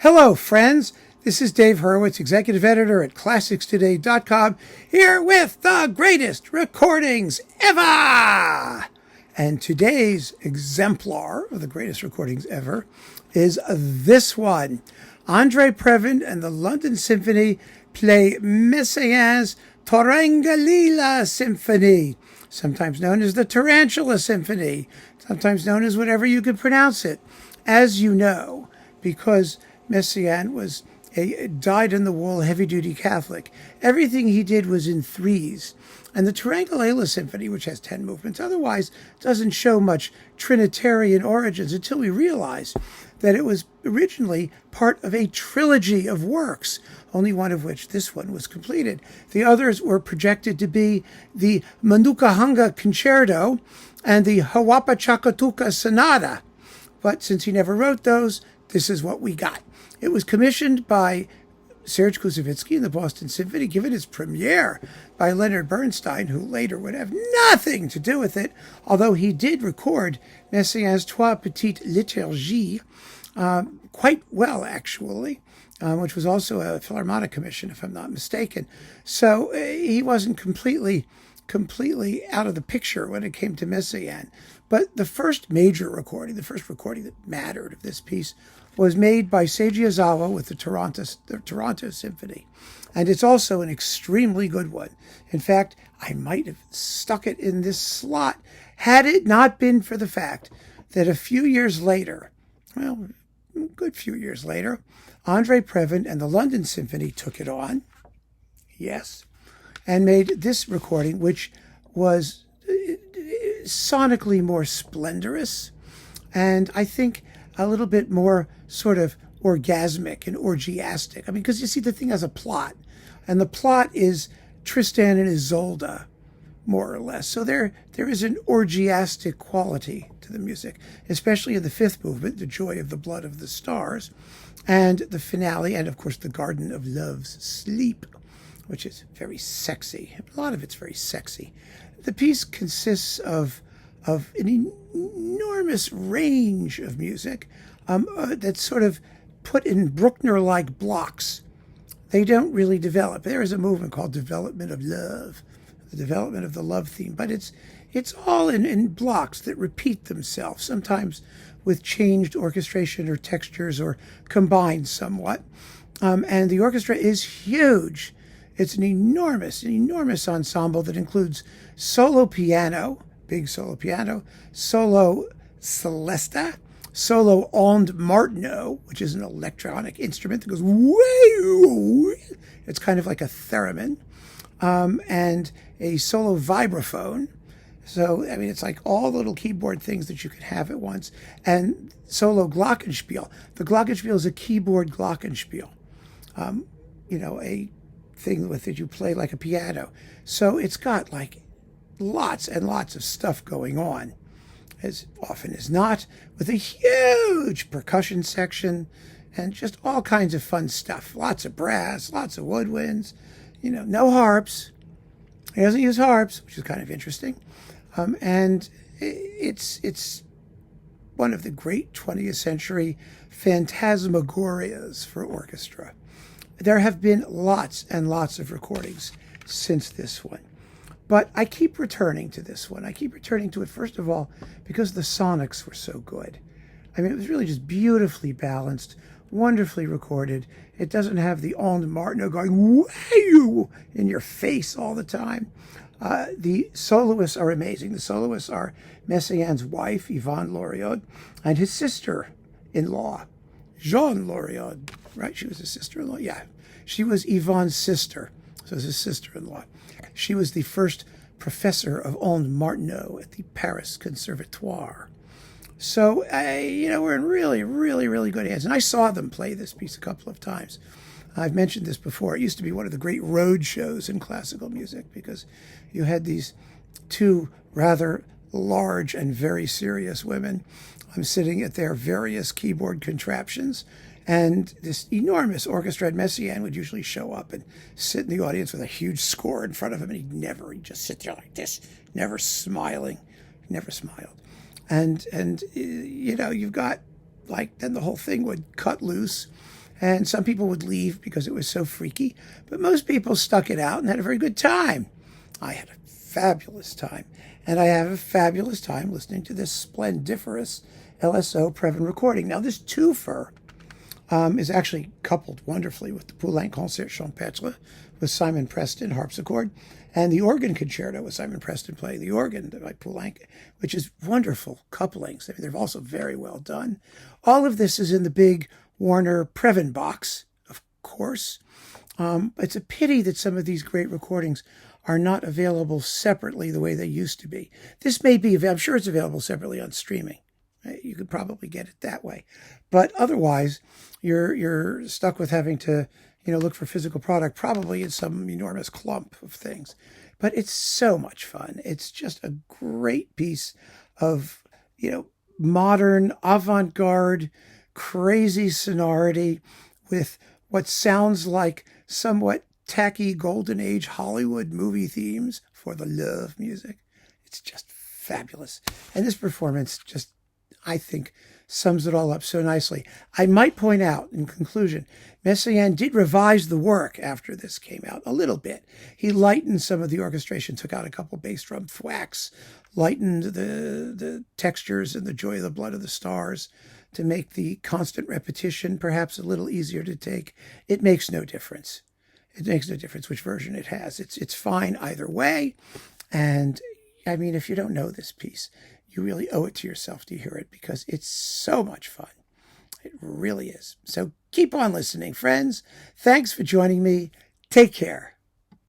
Hello, friends. This is Dave Hurwitz, executive editor at ClassicsToday.com, here with the greatest recordings ever. And today's exemplar of the greatest recordings ever is this one. André Previn and the London Symphony play Messiaen Turangalîla-Symphony, sometimes known as the Tarantula Symphony, sometimes known as whatever you can pronounce it. As you know, because Messiaen was a dyed-in-the-wool, heavy-duty Catholic, everything he did was in threes. And the Turangalîla-Symphony, which has 10 movements, otherwise doesn't show much Trinitarian origins until we realize that it was originally part of a trilogy of works, only one of which, this one, was completed. The others were projected to be the Manukahanga Concerto and the Hawapa Chakatuka Sonata. But since he never wrote those, this is what we got. It was commissioned by Serge Koussevitzky in the Boston Symphony, given its premiere by Leonard Bernstein, who later would have nothing to do with it, although he did record Messiaen's Trois Petites Liturgies quite well, actually, which was also a Philharmonic commission, if I'm not mistaken. So he wasn't completely out of the picture when it came to Messiaen. But the first major recording, the first recording that mattered of this piece, was made by Seiji Ozawa with the Toronto Symphony. And it's also an extremely good one. In fact, I might have stuck it in this slot had it not been for the fact that a few years later, well, a good few years later, André Previn and the London Symphony took it on, yes, and made this recording, which was sonically more splendorous, and I think a little bit more sort of orgasmic and orgiastic. I mean, because you see, the thing has a plot, and the plot is Tristan and Isolde, more or less. So there is an orgiastic quality to the music, especially in the fifth movement, The Joy of the Blood of the Stars, and the finale, and of course the Garden of Love's Sleep, which is very sexy. A lot of it's very sexy. The piece consists of an enormous range of music that's sort of put in Bruckner-like blocks. They don't really develop. There is a movement called Development of Love, the development of the love theme, but it's all in blocks that repeat themselves, sometimes with changed orchestration or textures or combined somewhat. And the orchestra is huge. It's an enormous ensemble that includes solo piano, big solo piano, solo celesta, solo onde martineau, which is an electronic instrument that goes way. It's kind of like a theremin, and a solo vibraphone. So, I mean, it's like all the little keyboard things that you could have at once. And solo glockenspiel. The glockenspiel is a keyboard glockenspiel. A thing with it you play like a piano. So it's got like lots and lots of stuff going on, as often as not, with a huge percussion section and just all kinds of fun stuff. Lots of brass, lots of woodwinds, no harps. He doesn't use harps, which is kind of interesting. And it's one of the great 20th century phantasmagorias for orchestra. There have been lots and lots of recordings since this one. But I keep returning to this one. I keep returning to it, first of all, because the sonics were so good. I mean, it was really just beautifully balanced, wonderfully recorded. It doesn't have the onde martineau going way in your face all the time. The soloists are amazing. The soloists are Messiaen's wife, Yvonne Loriod, and his sister-in-law, Jean Loriod, right? She was his sister-in-law? Yeah. She was Yvonne's sister, so it was his sister-in-law. She was the first professor of onde martineau at the Paris Conservatoire. So, we're in really, really, really good hands. And I saw them play this piece a couple of times. I've mentioned this before. It used to be one of the great road shows in classical music because you had these two rather large and very serious women sitting at their various keyboard contraptions, and this enormous orchestra at Messiaen would usually show up and sit in the audience with a huge score in front of him, and he'd just sit there like this, never smiling, never smiled. And you've got, like, then the whole thing would cut loose, And some people would leave because it was so freaky, but most people stuck it out and had a very good time. I had a fabulous time, and I have a fabulous time listening to this splendiferous LSO Previn recording. Now, this twofer is actually coupled wonderfully with the Poulenc Concert Champêtre with Simon Preston harpsichord, and the organ concerto with Simon Preston playing the organ by Poulenc, which is wonderful couplings. I mean, they're also very well done. All of this is in the big Warner Previn box, of course. It's a pity that some of these great recordings are not available separately the way they used to be. This may be, I'm sure it's available separately on streaming. You could probably get it that way. But otherwise, you're stuck with having to, look for physical product, probably in some enormous clump of things. But it's so much fun. It's just a great piece of, modern, avant-garde, crazy sonority with what sounds like somewhat tacky golden age Hollywood movie themes for the love music. It's just fabulous. And this performance just, I think, sums it all up so nicely. I might point out, in conclusion, Messiaen did revise the work after this came out a little bit. He lightened some of the orchestration, took out a couple bass drum thwacks, lightened the textures and the joy of the blood of the stars to make the constant repetition perhaps a little easier to take. It makes no difference. It makes no difference which version it has. It's fine either way. And I mean, if you don't know this piece, you really owe it to yourself to hear it because it's so much fun. It really is. So keep on listening, friends. Thanks for joining me. Take care.